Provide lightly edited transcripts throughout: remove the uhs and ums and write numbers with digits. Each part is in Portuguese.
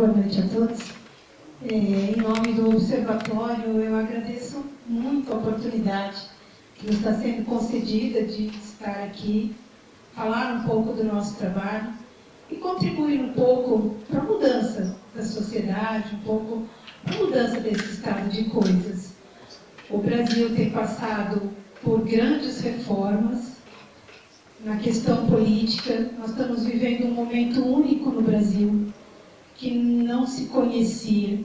Boa noite a todos. Em nome do Observatório, eu agradeço muito a oportunidade que nos está sendo concedida de estar aqui, falar um pouco do nosso trabalho e contribuir um pouco para a mudança da sociedade, um pouco para a mudança desse estado de coisas. O Brasil tem passado por grandes reformas na questão política. Nós estamos vivendo um momento único no Brasil, que não se conhecia,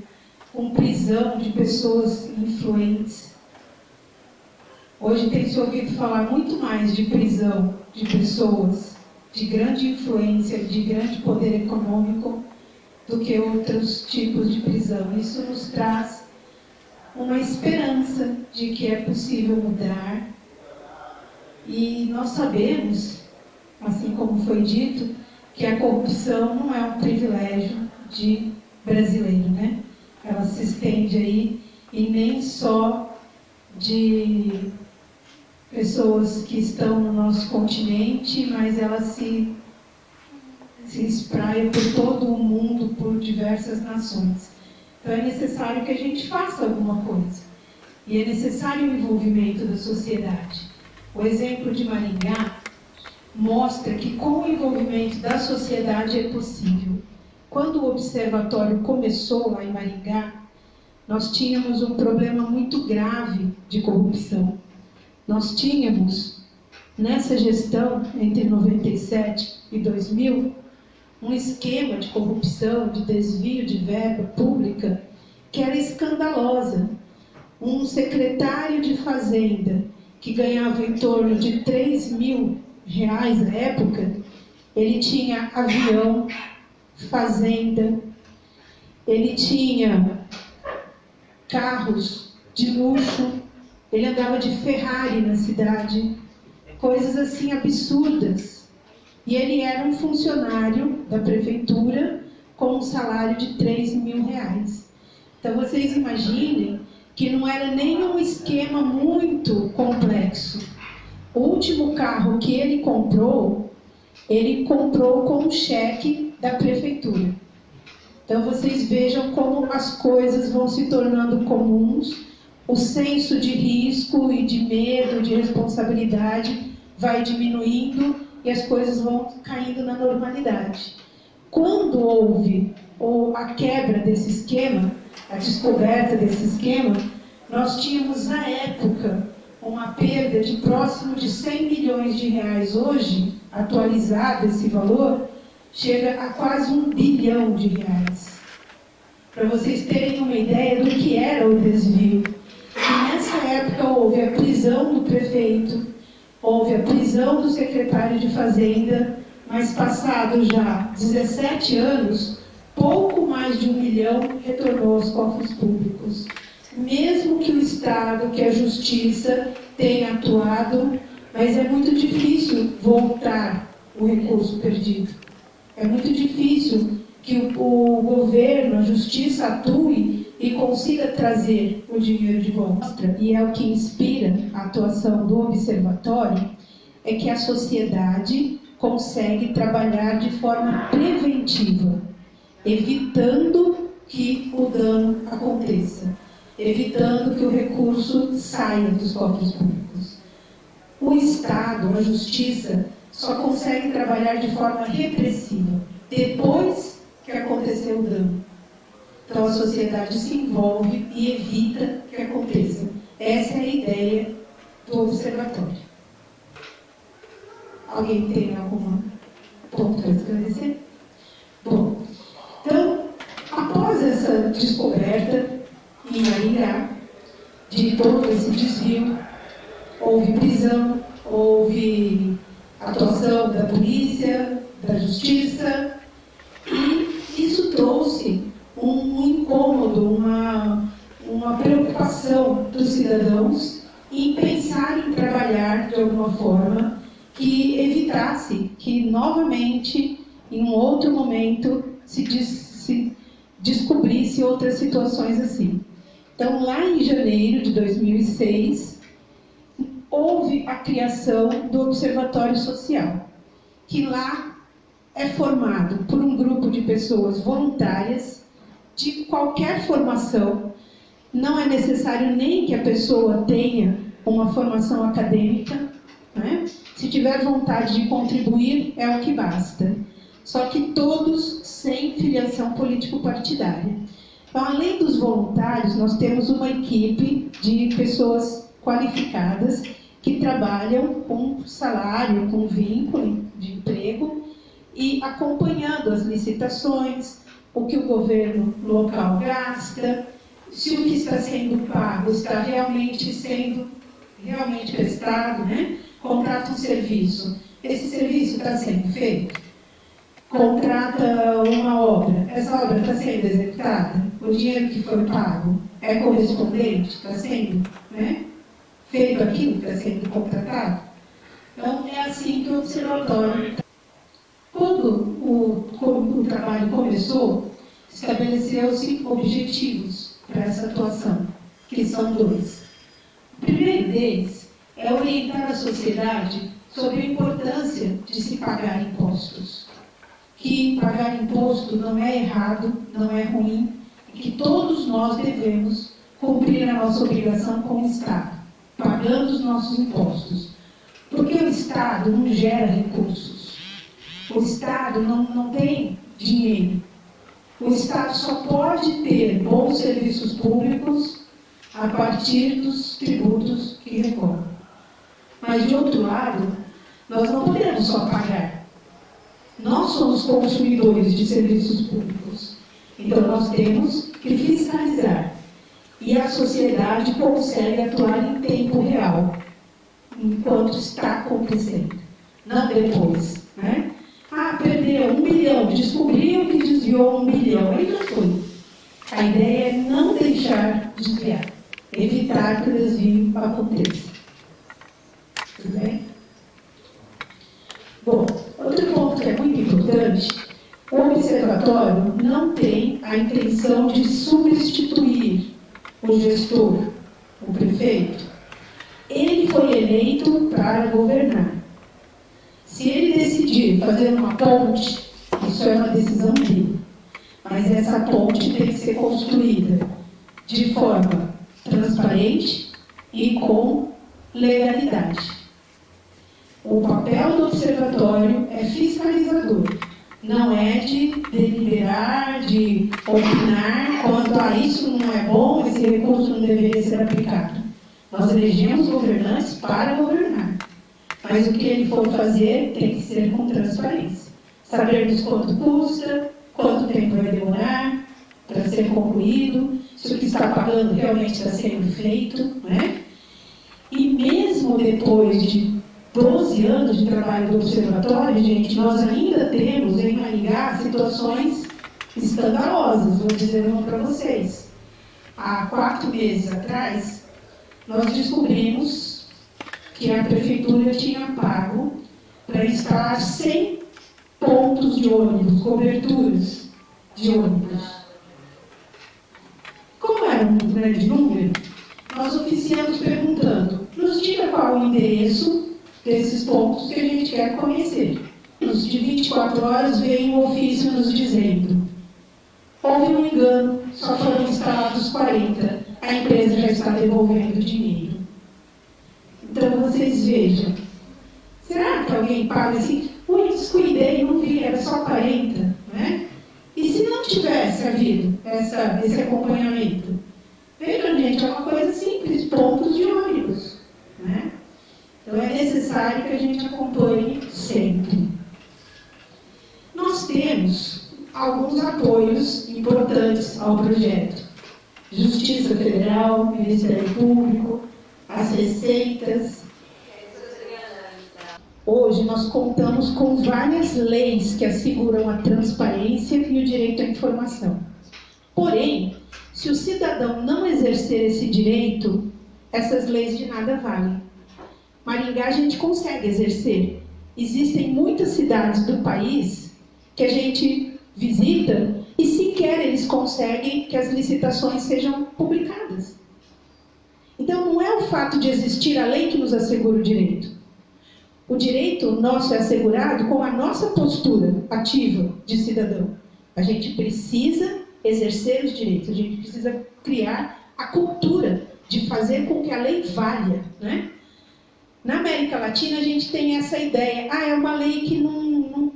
com prisão de pessoas influentes. Hoje tem se ouvido falar muito mais de prisão de pessoas de grande influência, de grande poder econômico, do que outros tipos de prisão. Isso nos traz uma esperança de que é possível mudar. E nós sabemos, assim como foi dito, que a corrupção não é um privilégio de brasileiro, né? Ela se estende aí, e nem só de pessoas que estão no nosso continente, mas ela se espraia por todo o mundo, por diversas nações. Então é necessário que a gente faça alguma coisa. E é necessário o envolvimento da sociedade. O exemplo de Maringá mostra que com o envolvimento da sociedade é possível. Quando o observatório começou lá em Maringá, nós tínhamos um problema muito grave de corrupção. Nós tínhamos, nessa gestão, entre 97 e 2000, um esquema de corrupção, de desvio de verba pública, que era escandalosa. Um secretário de Fazenda, que ganhava em torno de 3 mil reais na época, ele tinha avião, fazenda, ele tinha carros de luxo, ele andava de Ferrari na cidade, coisas assim absurdas. E ele era um funcionário da prefeitura com um salário de 3 mil reais. Então vocês imaginem que não era nenhum esquema muito complexo. O último carro que ele comprou com um cheque da prefeitura. Então vocês vejam como as coisas vão se tornando comuns, o senso de risco e de medo, de responsabilidade vai diminuindo e as coisas vão caindo na normalidade. Quando houve a quebra desse esquema, a descoberta desse esquema, nós tínhamos à época uma perda de próximo de 100 milhões de reais. Hoje, atualizado esse valor, chega a quase 1 bilhão de reais. Para vocês terem uma ideia do que era o desvio. E nessa época houve a prisão do prefeito, houve a prisão do secretário de Fazenda, mas passado já 17 anos, pouco mais de 1 milhão retornou aos cofres públicos. Mesmo que o Estado, que a Justiça tenha atuado, mas é muito difícil voltar o recurso perdido. É muito difícil que o governo, a Justiça atue e consiga trazer o dinheiro de volta. E é o que inspira a atuação do Observatório, é que a sociedade consegue trabalhar de forma preventiva, evitando que o dano aconteça, evitando que o recurso saia dos cofres públicos. O Estado, a Justiça, só consegue trabalhar de forma repressiva, depois que aconteceu o dano. Então a sociedade se envolve e evita que aconteça. Essa é a ideia do Observatório. Alguém tem algum ponto para esclarecer? Bom, então, após essa descoberta em Maringá, de todo esse desvio, houve prisão, houve atuação da polícia, da justiça, e isso trouxe um incômodo, uma preocupação dos cidadãos em pensar em trabalhar de alguma forma que evitasse que novamente, em um outro momento, se descobrisse outras situações assim. Então, lá em janeiro de 2006, houve a criação do Observatório Social, que lá é formado por um grupo de pessoas voluntárias de qualquer formação. Não é necessário nem que a pessoa tenha uma formação acadêmica, né? Se tiver vontade de contribuir, é o que basta. Só que todos sem filiação político-partidária. Então, além dos voluntários, nós temos uma equipe de pessoas qualificadas que trabalham com salário, com vínculo de emprego e acompanhando as licitações, o que o governo local gasta, se o que está sendo pago está realmente prestado, né? Contrata um serviço. Esse serviço está sendo feito? Contrata uma obra. Essa obra está sendo executada? O dinheiro que foi pago é correspondente? Está sendo, né, feito aquilo que está sendo contratado? Então, é assim que o observatório... Quando o trabalho começou, estabeleceu-se objetivos para essa atuação, que são 2. O primeiro deles é orientar a sociedade sobre a importância de se pagar impostos. Que pagar imposto não é errado, não é ruim, e que todos nós devemos cumprir a nossa obrigação com o Estado, pagando os nossos impostos. Porque o Estado não gera recursos. O Estado não tem dinheiro. O Estado só pode ter bons serviços públicos a partir dos tributos que recolhe. Mas, de outro lado, nós não podemos só pagar. Nós somos consumidores de serviços públicos. Então, nós temos que fiscalizar. E a sociedade consegue atuar em tempo real, enquanto está acontecendo. Não depois, né? Perdeu 1 milhão, descobriu que desviou 1 milhão, aí já foi. A ideia é não deixar desviar, evitar que o desvio aconteça. Tudo bem? Bom, outro ponto que é muito importante, o observatório não tem a intenção de substituir o gestor, o prefeito. Ele foi eleito para governar. Se ele decidir fazer uma ponte, isso é uma decisão dele. Mas essa ponte tem que ser construída de forma transparente e com legalidade. O papel do observatório é fiscalizador. Não é de deliberar, de opinar quanto a isso não é bom, esse recurso não deveria ser aplicado. Nós elegemos governantes para governar. Mas o que ele for fazer tem que ser com transparência. Sabermos quanto custa, quanto tempo vai demorar para ser concluído, se o que está pagando realmente está sendo feito, né? E mesmo depois de 12 anos de trabalho do observatório, gente, nós ainda temos em Maringá situações escandalosas, vou dizer uma para vocês. Há 4 meses atrás, nós descobrimos que a prefeitura tinha pago para instalar 100 pontos de ônibus, coberturas de ônibus. Como era um grande número, nós oficiamos perguntando, nos diga qual o endereço desses pontos que a gente quer conhecer. Nos de 24 horas veio um ofício nos dizendo, houve um engano, só foram instalados 40, a empresa já está devolvendo o dinheiro. Então, vocês vejam, será que alguém paga assim, descuidei, não vi, era só 40, né? E se não tivesse havido esse acompanhamento? Vejam, gente, é uma coisa simples, pontos de ônibus, né? Então, é necessário que a gente acompanhe sempre. Nós temos alguns apoios importantes ao projeto. Justiça Federal, Ministério Público, as receitas. Hoje nós contamos com várias leis que asseguram a transparência e o direito à informação. Porém, se o cidadão não exercer esse direito, essas leis de nada valem. Maringá a gente consegue exercer. Existem muitas cidades do país que a gente visita e sequer eles conseguem que as licitações sejam publicadas. Então, não é o fato de existir a lei que nos assegura o direito. O direito nosso é assegurado com a nossa postura ativa de cidadão. A gente precisa exercer os direitos, a gente precisa criar a cultura de fazer com que a lei valha, né? Na América Latina, a gente tem essa ideia, é uma lei que não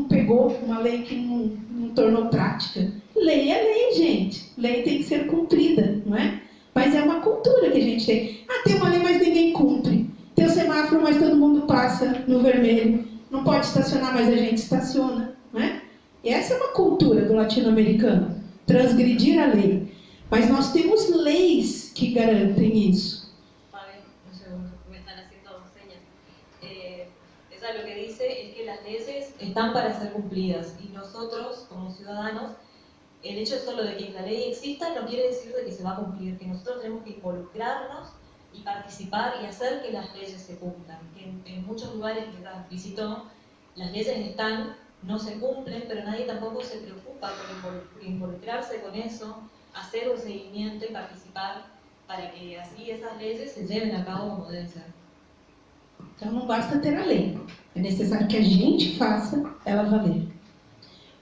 pegou, uma lei que não tornou prática. Lei é lei, gente. Lei tem que ser cumprida, não é? Mas é uma cultura que a gente tem. Tem uma lei, mas ninguém cumpre. Tem o semáforo, mas todo mundo passa no vermelho. Não pode estacionar, mas a gente estaciona, não é? E essa é uma cultura do latino-americano, transgredir a lei. Mas nós temos leis que garantem isso. Lo que dice es que las leyes están para ser cumplidas y nosotros, como ciudadanos, el hecho solo de que la ley exista no quiere decir de que se va a cumplir, que nosotros tenemos que involucrarnos y participar y hacer que las leyes se cumplan. Que en muchos lugares que visitó, las leyes están, no se cumplen, pero nadie tampoco se preocupa por involucrarse con eso, hacer un seguimiento y participar para que así esas leyes se lleven a cabo como deben ser. Então não basta ter a lei, é necessário que a gente faça ela valer.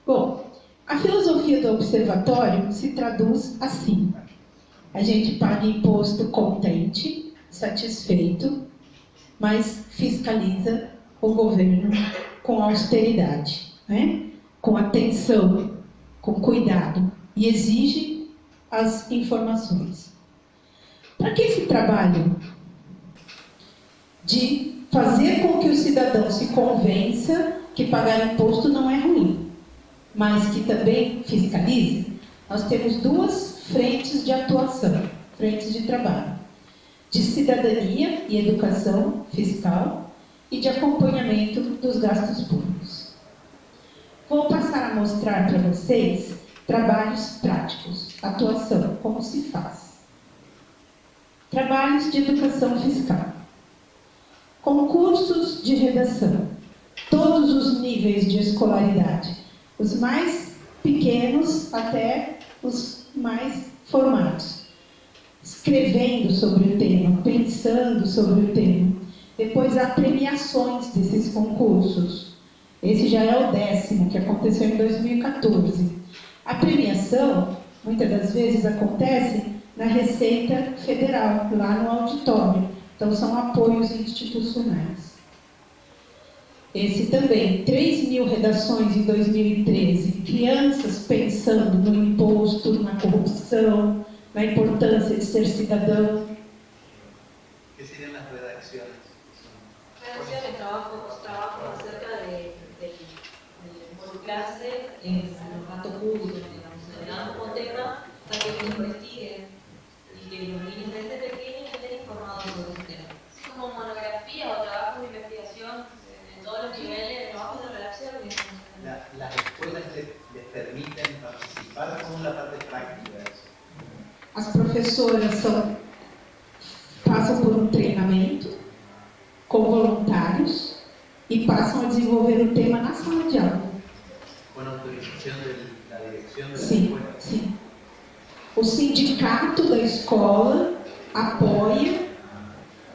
Bom, a filosofia do observatório se traduz assim: a gente paga imposto contente, satisfeito, mas fiscaliza o governo com austeridade, né? Com atenção, com cuidado, e exige as informações. Para que esse trabalho de fazer com que o cidadão se convença que pagar imposto não é ruim, mas que também fiscalize? Nós temos duas frentes de atuação, frentes de trabalho: de cidadania e educação fiscal e de acompanhamento dos gastos públicos. Vou passar a mostrar para vocês trabalhos práticos, atuação, como se faz. Trabalhos de educação fiscal. Concursos de redação, todos os níveis de escolaridade, os mais pequenos até os mais formados, escrevendo sobre o tema, pensando sobre o tema. Depois há premiações desses concursos. Esse já é o 10º, que aconteceu em 2014. A premiação, muitas das vezes, acontece na Receita Federal, lá no auditório. Então, são apoios institucionais. Esse também, 3.000 redações em 2013. Crianças pensando no imposto, na corrupção, na importância de ser cidadão. O que seriam as redacções? Redacciones, trabajo acerca de involucrarse en los gastos públicos, digamos, se le damos un tema para que ellos investiguen y que los niños desde pequeños estén informados sobre ese tema. Es como monografía o trabajos de investigación en todos los niveles de trabajos de redacción. Las escuelas les permiten participar con la parte práctica de eso. As professoras passam por um treinamento com voluntários e passam a desenvolver o tema na sala de aula. Com autorização da direção da escola? Sim. O sindicato da escola apoia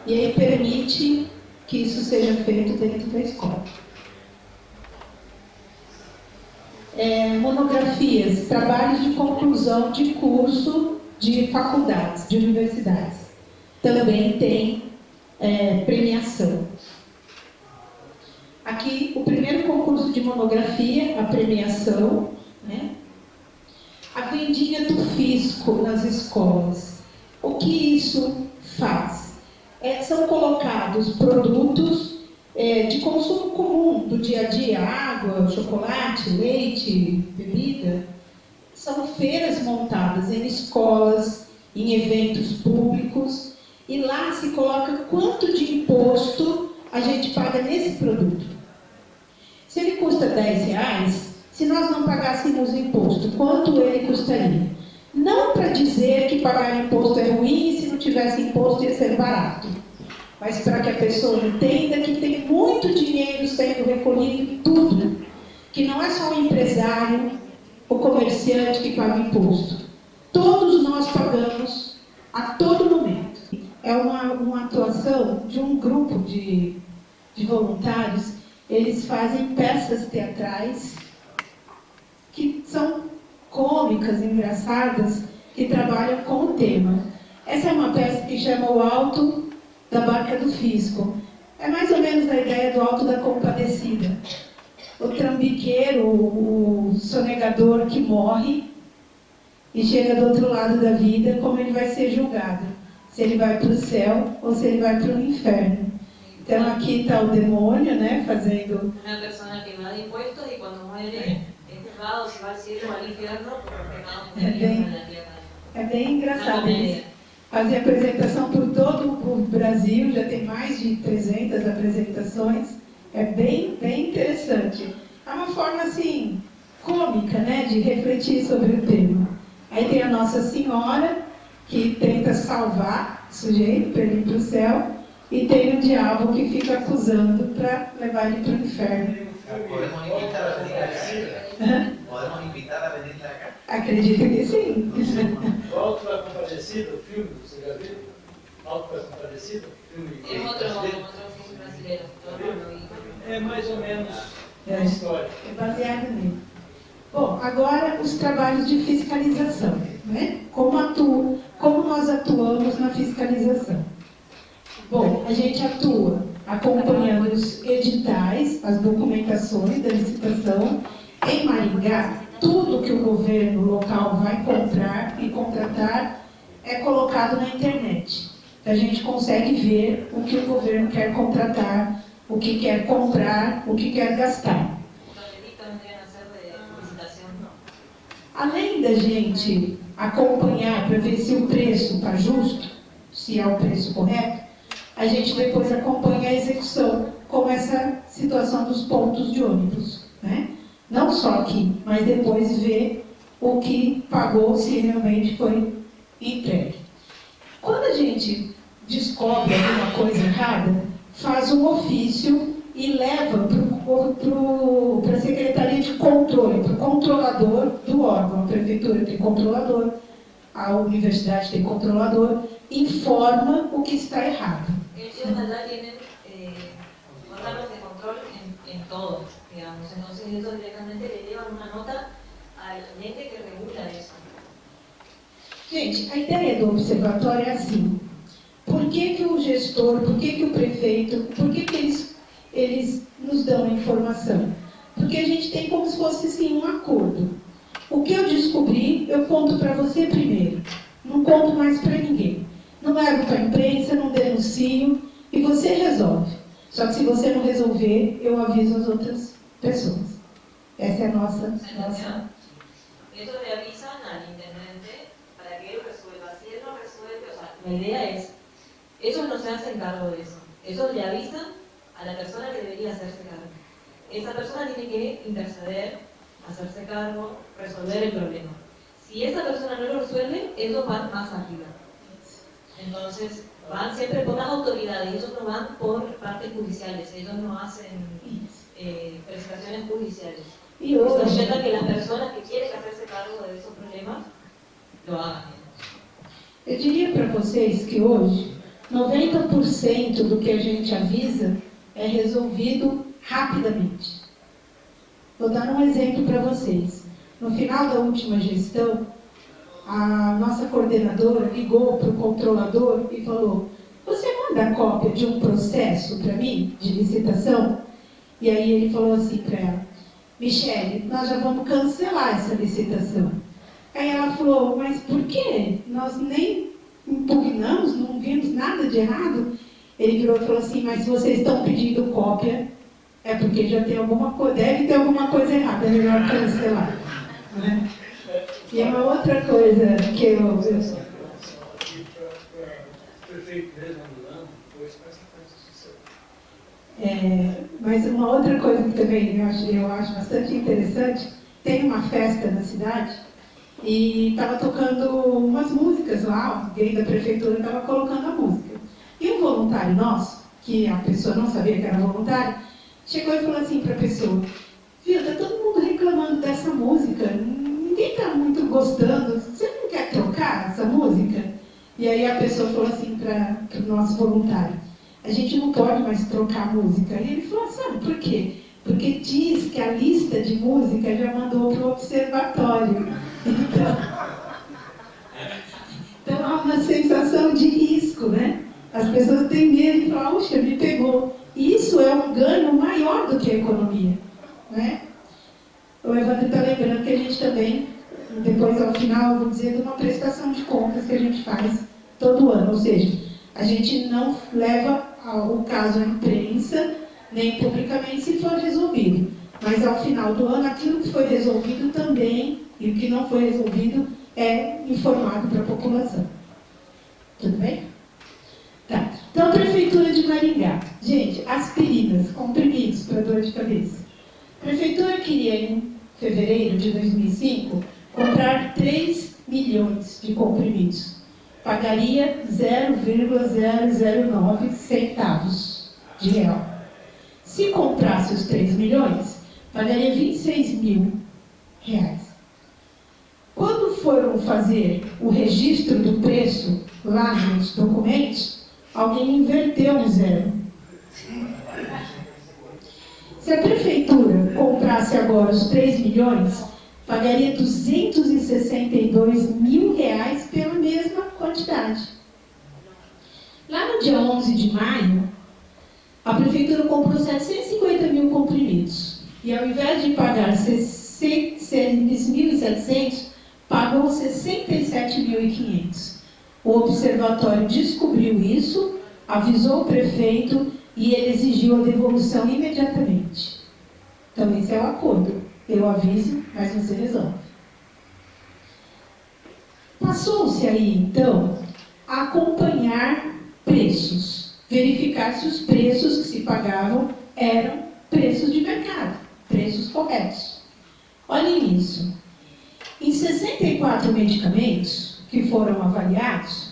e aí permite que isso seja feito dentro da escola. Monografias, trabalhos de conclusão de curso de faculdades, de universidades. Também tem premiação. Aqui, o primeiro concurso de monografia, a premiação, né? A vendinha do fisco nas escolas. O que isso faz? São colocados produtos de consumo comum, do dia a dia, água, chocolate, leite, bebida. São feiras montadas em escolas, em eventos públicos, e lá se coloca quanto de imposto a gente paga nesse produto. Se ele custa R$10, se nós não pagássemos imposto, quanto ele custaria? Não para dizer que pagar imposto é ruim e se não tivesse imposto ia ser barato, mas para que a pessoa entenda que tem muito dinheiro sendo recolhido em tudo, que não é só o empresário, o comerciante que paga imposto. Todos nós pagamos a todo momento. É uma atuação de um grupo de voluntários. Eles fazem peças teatrais que são cômicas, engraçadas, que trabalham com o tema. Essa é uma peça que chama O Alto da Barca do Fisco. É mais ou menos a ideia do Alto da Compadecida. O trambiqueiro, o sonegador que morre e chega do outro lado da vida, como ele vai ser julgado. Se ele vai para o céu ou se ele vai para o inferno. Então aqui está o demônio, né, fazendo... Uma pessoa que evade impostos e quando muere é juzgado se vai ao cielo ou ao inferno por los pecados que cometió na terra. É bem engraçado. Eles fazem apresentação por todo o Brasil, já tem mais de 300 apresentações. É bem interessante. É uma forma, assim, cômica, né, de refletir sobre o tema. Aí tem a Nossa Senhora, que tenta salvar o sujeito para ele ir para o céu, e tem o diabo que fica acusando para levar ele para o inferno. Podemos invitar a venir acá? Podemos invitar a venir acá? Acredito que sim. O Alto da Compadecida, o filme, você já viu? Alto da Compadecida, filme Es otro filme brasileiro. É mais ou menos a história. É baseado nele. Bom, agora os trabalhos de fiscalização, né? Como nós atuamos na fiscalização? Bom, a gente atua acompanhando os editais, as documentações da licitação. Em Maringá, tudo que o governo local vai comprar e contratar é colocado na internet. Então, a gente consegue ver o que o governo quer contratar, o que quer comprar, o que quer gastar. Além da gente acompanhar para ver se o preço está justo, se é o preço correto, a gente depois acompanha a execução, como essa situação dos pontos de ônibus, né? Não só aqui, mas depois ver o que pagou, se realmente foi entregue. Quando a gente descobre alguma coisa errada, faz um ofício e leva para a Secretaria de Controle, para o controlador do órgão. A Prefeitura tem controlador, a Universidade tem controlador, informa o que está errado. Ellos allá tienen órganos de control en todo, digamos. Entonces ellos directamente le llevan una nota al ente que regula eso. Gente, a ideia do observatório é assim. Por que o gestor, por que o prefeito, por que eles nos dão a informação? Porque a gente tem como se fosse assim, um acordo. O que eu descobri, eu conto para você primeiro. Não conto mais para ninguém. Não levo para a imprensa, não denuncio, e você resolve. Só que se você não resolver, eu aviso as outras pessoas. Essa é a nossa... Eso le avisan al intendente para que él resuelva. Si él no resuelve, o sea, la idea es, ellos no se hacen cargo de eso. Ellos le avisan a la persona que debería hacerse cargo. Esa persona tiene que interceder, hacerse cargo, resolver el problema. Si esa persona no lo resuelve, ellos van más arriba. Entonces, van siempre por las autoridades, ellos no van por partes judiciales, ellos no hacen presentaciones judiciales. E hoje, Eso ayuda a que las personas que quieren hacerse cargo de esos problemas lo hagan. eu diria para vocês que hoje, 90% do que a gente avisa é resolvido rapidamente. Vou dar um exemplo para vocês. No final da última gestão, a nossa coordenadora ligou para o controlador e falou: você manda a cópia de um processo para mim, de licitação? E aí ele falou assim para ela: Michele, nós já vamos cancelar essa licitação. Aí ela falou: mas por quê? Nós nem impugnamos, não vimos nada de errado. Ele virou e falou assim: mas se vocês estão pedindo cópia, é porque já tem alguma coisa, deve ter alguma coisa errada, é melhor cancelar. Né? E é uma outra coisa que eu mas uma outra coisa que também eu acho bastante interessante, tem uma festa na cidade e estava tocando umas músicas lá, alguém da prefeitura estava colocando a música. E um voluntário nosso, que a pessoa não sabia que era voluntário, chegou e falou assim para a pessoa: viu, está todo mundo reclamando dessa música, ninguém está muito gostando, você não quer trocar essa música? E aí a pessoa falou assim para o nosso voluntário: a gente não pode mais trocar música. E ele falou: sabe por quê? Porque diz que a lista de música já mandou para o observatório. Então há uma sensação de risco, né? As pessoas têm medo de falar, puxa, me pegou. E isso é um ganho maior do que a economia, né? O Evandro está lembrando que a gente também, depois ao final, eu vou dizer de uma prestação de contas que a gente faz todo ano. Ou seja, a gente não leva o caso à imprensa, nem publicamente se for resolvido. Mas ao final do ano, aquilo que foi resolvido também, e o que não foi resolvido, é informado para a população. Tudo bem? Tá. Então, Prefeitura de Maringá. Gente, aspirinas, comprimidos para dor de cabeça. A Prefeitura queria, em fevereiro de 2005, comprar 3 milhões de comprimidos. Pagaria 0,009 centavos de real. Se comprasse os 3 milhões, pagaria 26 mil reais. Quando foram fazer o registro do preço lá nos documentos, alguém inverteu um zero. Se a prefeitura comprasse agora os 3 milhões, pagaria 262 mil reais pela mesma quantidade. Lá no dia 11 de maio, a prefeitura comprou 750 mil comprimidos. E ao invés de pagar 6.700, pagou 67.500. O observatório descobriu isso, avisou o prefeito e ele exigiu a devolução imediatamente. Então esse é o acordo. Eu aviso, mas você resolve. Passou-se aí, então, a acompanhar preços. Verificar se os preços que se pagavam eram preços de mercado, preços corretos. Olhem isso. Em 64 medicamentos que foram avaliados,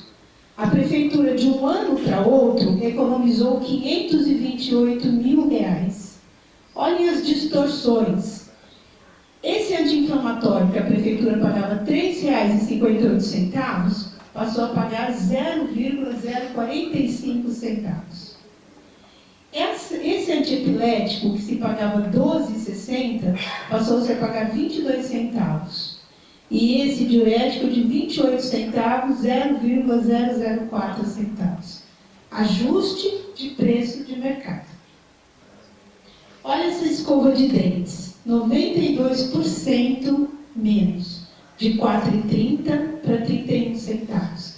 a prefeitura de um ano para outro economizou 528 mil reais. Olhem as distorções. Esse anti-inflamatório que a prefeitura pagava R$ 3,58, passou a pagar 0,045 centavos. Esse antiepilético que se pagava R$ 12,60, passou-se a pagar 22 centavos. E esse diurético de 28 centavos, 0,004 centavos. Ajuste de preço de mercado. Olha essa escova de dentes, 92% menos, de R$ 4,30 para 31 centavos.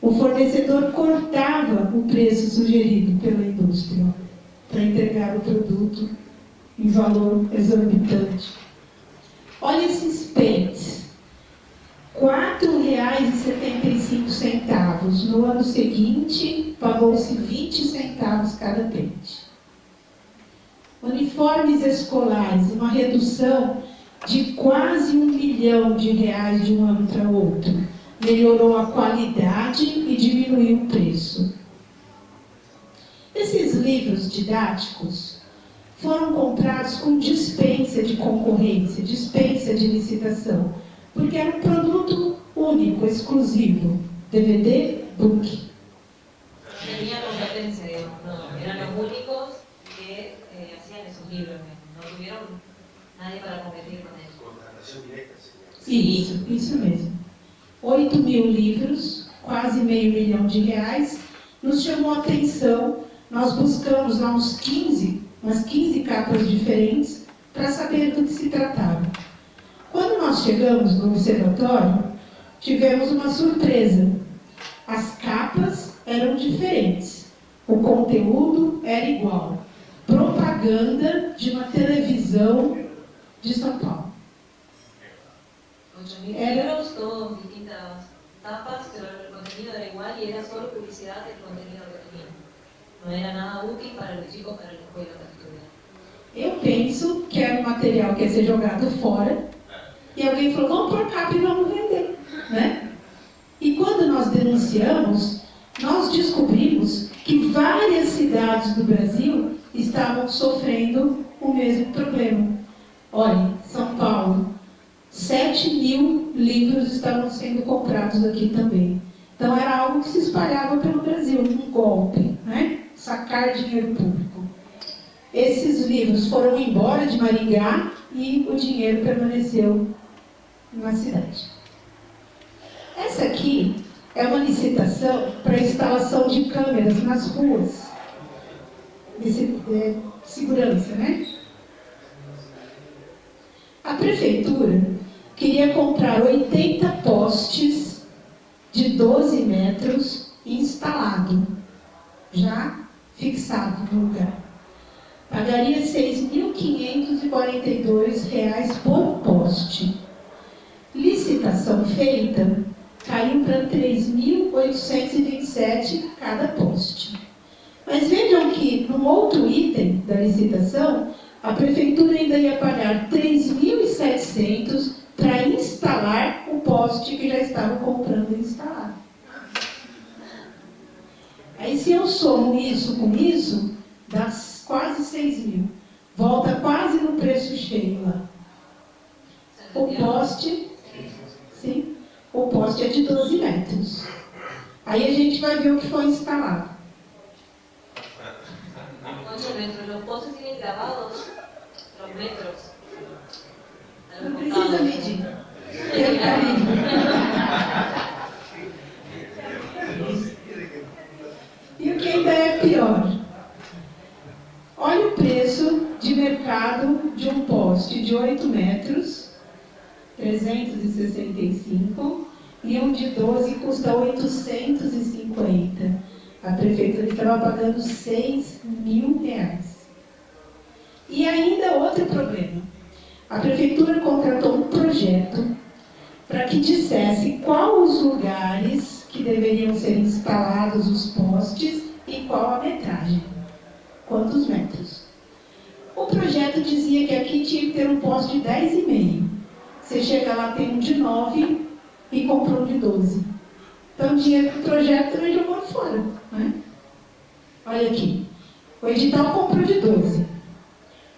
O fornecedor cortava o preço sugerido pela indústria para entregar o produto em valor exorbitante. Olha esses pentes. R$ 4,75. No ano seguinte, pagou-se 20 centavos cada pente. Uniformes escolares, uma redução de quase R$ 1 milhão de um ano para outro. Melhorou a qualidade e diminuiu o preço. Esses livros didáticos foram comprados com dispensa de concorrência, dispensa de licitação, porque era um produto único, exclusivo. DVD, book. Tenía competencia, digamos, no, eran los únicos que hacían esos libros, no tuvieron nadie para competir con ellos. Contratación directa sería. Isso mesmo. 8 mil livros, quase R$500 milhão, nos chamou a atenção. Nós buscamos lá umas 15 capas diferentes para saber do que se tratava. Quando nós chegamos no observatório, tivemos uma surpresa. As capas eram diferentes. O conteúdo era igual. Propaganda de uma televisão de São Paulo. 8.000 libros, todos distintas tapas, pero el contenido era igual y era solo publicidad del contenido que tenía. No era nada útil para los chicos, para la escuela, para estudiar. Eu penso que era um material que ia ser jogado fora. E alguém falou, vamos por capa e vamos vender, né? E quando nós denunciamos, nós descobrimos que várias cidades do Brasil estavam sofrendo o mesmo problema. Olha, São Paulo, 7 mil livros estavam sendo comprados aqui também. Então era algo que se espalhava pelo Brasil, um golpe, né? Sacar dinheiro público. Esses livros foram embora de Maringá e o dinheiro permaneceu na cidade. Essa aqui é uma licitação para instalação de câmeras nas ruas. Segurança, né? A prefeitura queria comprar 80 postes de 12 metros instalado, já fixado no lugar. Pagaria R$ 6.542 por poste. Licitação feita, caiu para R$ 3.827 cada poste. Mas vejam que, num outro item da licitação, a prefeitura ainda ia pagar R$ 3.700 para instalar o poste que já estava comprando instalado. Aí, se eu somo isso com isso, dá quase 6 mil. Volta quase no preço cheio lá. O poste, sim, o poste é de 12 metros. Aí a gente vai ver o que foi instalado. Los postes tienen grabados los metros. Não precisa medir. Eu carinho. E o que ainda é pior? Olha o preço de mercado de um poste de 8 metros, 365, e um de 12 custa 850. A prefeitura estava pagando R$ 6.000. E ainda outro problema. A prefeitura contratou um projeto para que dissesse quais os lugares que deveriam ser instalados os postes e qual a metragem. Quantos metros? O projeto dizia que aqui tinha que ter um poste de 10,5. Você chega lá, tem um de 9 e comprou um de 12. Então, o dinheiro do projeto também jogou fora. Né? Olha aqui. O edital comprou de 12.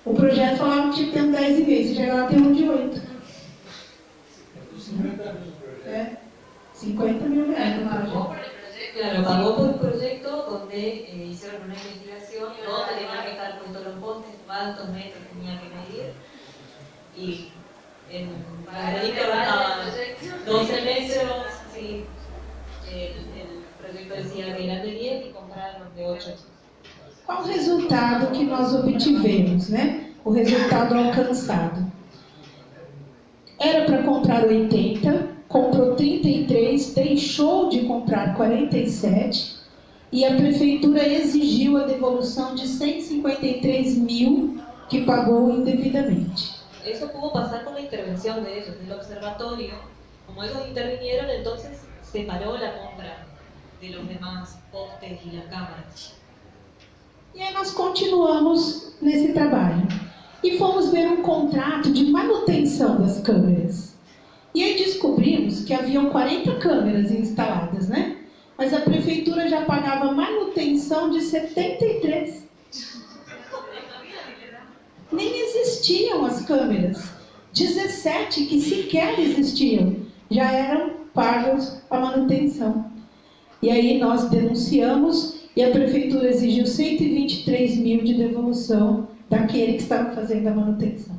O projeto falava que tinha que ter um 10,5. Você chega lá, tem um de 8. 50 mil reais no projeto. Claro, pagó por el proyecto donde hicieron una investigación, dónde tenían que estar puestos los postes, cuántos metros tenían que medir. Y en Margarita estaban 12 metros, sí, el proyecto decía que eran de 10 y compraron de 8. Qual o resultado que nós obtivemos, né? O resultado alcançado. Era para comprar 80, comprou 33, deixou de comprar 47 e a prefeitura exigiu a devolução de 153 mil que pagou indevidamente. Eso pudo pasar con la intervención de ellos, del observatorio. Como ellos intervinieron, entonces se paró la compra de los demás postes y las cámaras. E aí nós continuamos nesse trabalho. E fomos ver um contrato de manutenção das câmeras. E aí descobrimos que haviam 40 câmeras instaladas, né? Mas a prefeitura já pagava manutenção de 73. Nem existiam as câmeras. 17 que sequer existiam, já eram pagas a manutenção. E aí nós denunciamos e a prefeitura exigiu 123 mil de devolução daquele que estava fazendo a manutenção.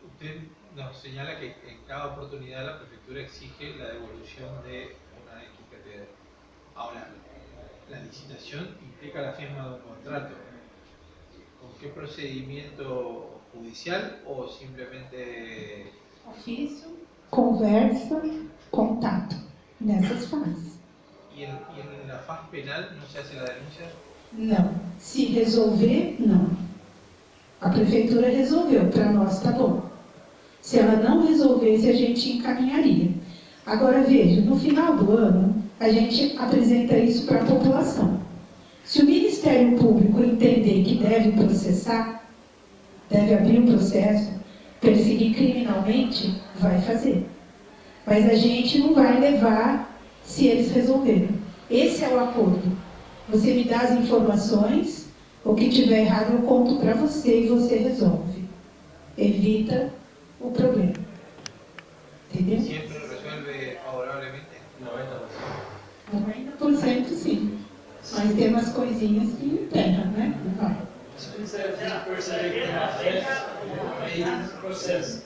Usted nos señala que en cada oportunidad la prefectura exige la devolución de una XPTD. Ahora, la licitación implica la firma de un contrato. ¿Con qué procedimiento judicial o simplemente...? Ofício, conversa, contato, nessas fases. ¿Y en la fase penal no se hace la denuncia? Não. Se resolver, não. A prefeitura resolveu, para nós está bom. Se ela não resolvesse, a gente encaminharia. Agora veja, no final do ano, a gente apresenta isso para a população. Se o Ministério Público entender que deve processar, deve abrir um processo, perseguir criminalmente, vai fazer. Mas a gente não vai levar se eles resolverem. Esse é o acordo. Você me dá as informações, o que tiver errado eu conto para você e você resolve. Evita o problema. Entendeu? Sempre resuelve favorablemente? 90% sim. Mas tem umas coisinhas que emperram, né? Não vai. Isso é perceber que na frente, aí processo.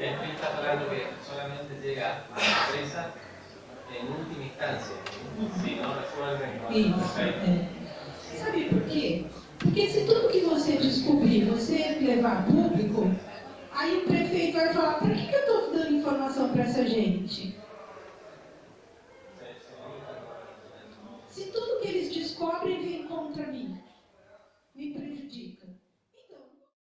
Él está hablando que solamente llega a la empresa en última instancia, se não resolve. Isso. Sabe por quê? Porque se tudo que você descobrir, você levar a público, aí o prefeito vai falar, para que eu estou dando informação para essa gente?